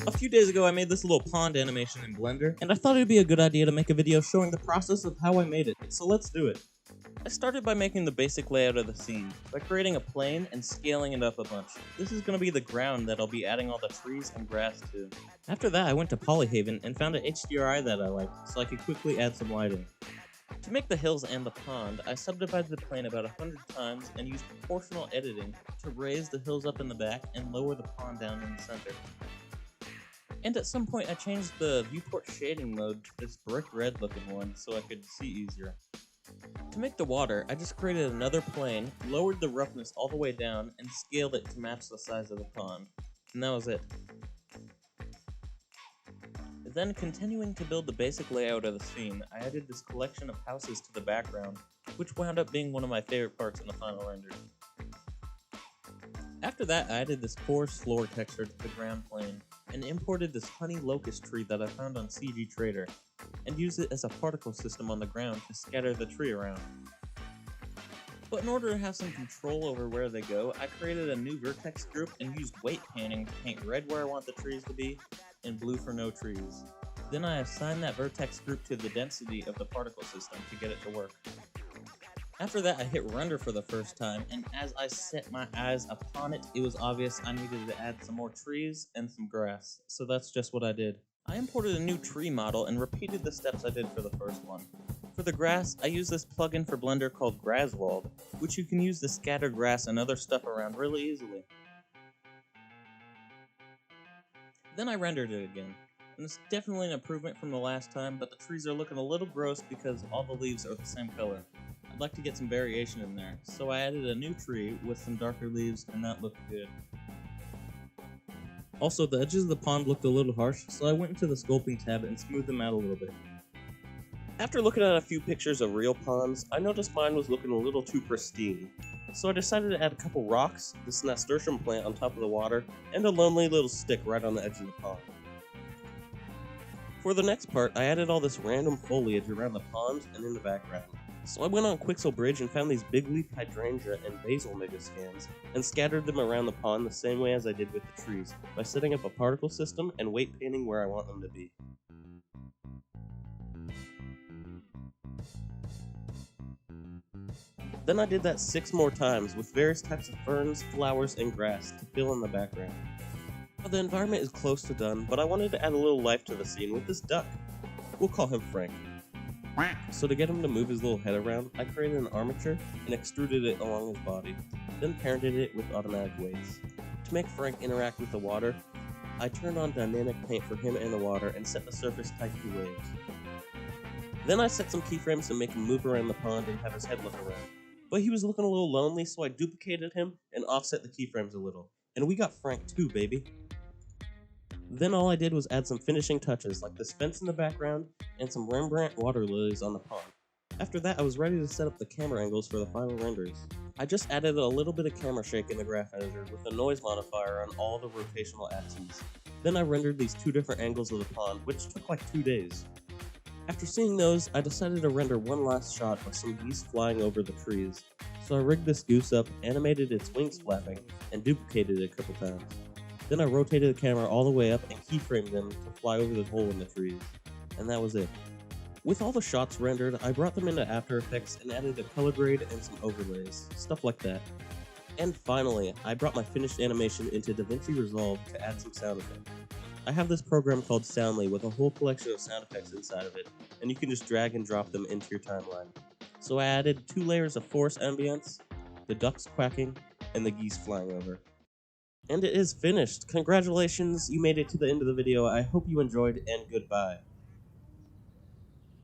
A few days ago I made this little pond animation in Blender, and I thought it'd be a good idea to make a video showing the process of how I made it, so let's do it. I started by making the basic layout of the scene, by creating a plane and scaling it up a bunch. This is going to be the ground that I'll be adding all the trees and grass to. After that I went to Polyhaven and found an HDRI that I liked, so I could quickly add some lighting. To make the hills and the pond, I subdivided the plane about 100 times and used proportional editing to raise the hills up in the back and lower the pond down in the center. And at some point I changed the viewport shading mode to this brick red looking one so I could see easier. To make the water, I just created another plane, lowered the roughness all the way down, and scaled it to match the size of the pond. And that was it. Then, continuing to build the basic layout of the scene, I added this collection of houses to the background, which wound up being one of my favorite parts in the final render. After that, I added this forest floor texture to the ground plane, and imported this honey locust tree that I found on CG Trader, and used it as a particle system on the ground to scatter the tree around. But in order to have some control over where they go, I created a new vertex group and used weight painting to paint red where I want the trees to be, and blue for no trees. Then I assigned that vertex group to the density of the particle system to get it to work. After that I hit render for the first time, and as I set my eyes upon it, it was obvious I needed to add some more trees and some grass, so that's just what I did. I imported a new tree model and repeated the steps I did for the first one. For the grass, I used this plugin for Blender called Graswald, which you can use to scatter grass and other stuff around really easily. Then I rendered it again, and it's definitely an improvement from the last time, but the trees are looking a little gross because all the leaves are the same color. I'd like to get some variation in there, so I added a new tree with some darker leaves, and that looked good. Also, the edges of the pond looked a little harsh, so I went into the sculpting tab and smoothed them out a little bit. After looking at a few pictures of real ponds, I noticed mine was looking a little too pristine. So I decided to add a couple rocks, this nasturtium plant on top of the water, and a lonely little stick right on the edge of the pond. For the next part, I added all this random foliage around the pond and in the background. So I went on Quixel Bridge and found these big leaf hydrangea and basil megascans, and scattered them around the pond the same way as I did with the trees, by setting up a particle system and weight painting where I want them to be. Then I did that 6 more times with various types of ferns, flowers, and grass to fill in the background. Well, the environment is close to done, but I wanted to add a little life to the scene with this duck. We'll call him Frank. So to get him to move his little head around, I created an armature and extruded it along his body, then parented it with automatic weights. To make Frank interact with the water, I turned on dynamic paint for him and the water and set the surface type to waves. Then I set some keyframes to make him move around the pond and have his head look around. But he was looking a little lonely, so I duplicated him and offset the keyframes a little. And we got Frank too, baby! Then all I did was add some finishing touches, like this fence in the background, and some Rembrandt water lilies on the pond. After that, I was ready to set up the camera angles for the final renders. I just added a little bit of camera shake in the graph editor with a noise modifier on all the rotational axes. Then I rendered these 2 different angles of the pond, which took like 2 days. After seeing those, I decided to render one last shot of some geese flying over the trees. So I rigged this goose up, animated its wings flapping, and duplicated it a couple times. Then I rotated the camera all the way up and keyframed them to fly over the hole in the trees. And that was it. With all the shots rendered, I brought them into After Effects and added a color grade and some overlays, stuff like that. And finally, I brought my finished animation into DaVinci Resolve to add some sound effects. I have this program called Soundly with a whole collection of sound effects inside of it, and you can just drag and drop them into your timeline. So I added 2 layers of forest ambience, the ducks quacking, and the geese flying over. And it is finished! Congratulations, you made it to the end of the video. I hope you enjoyed, and goodbye.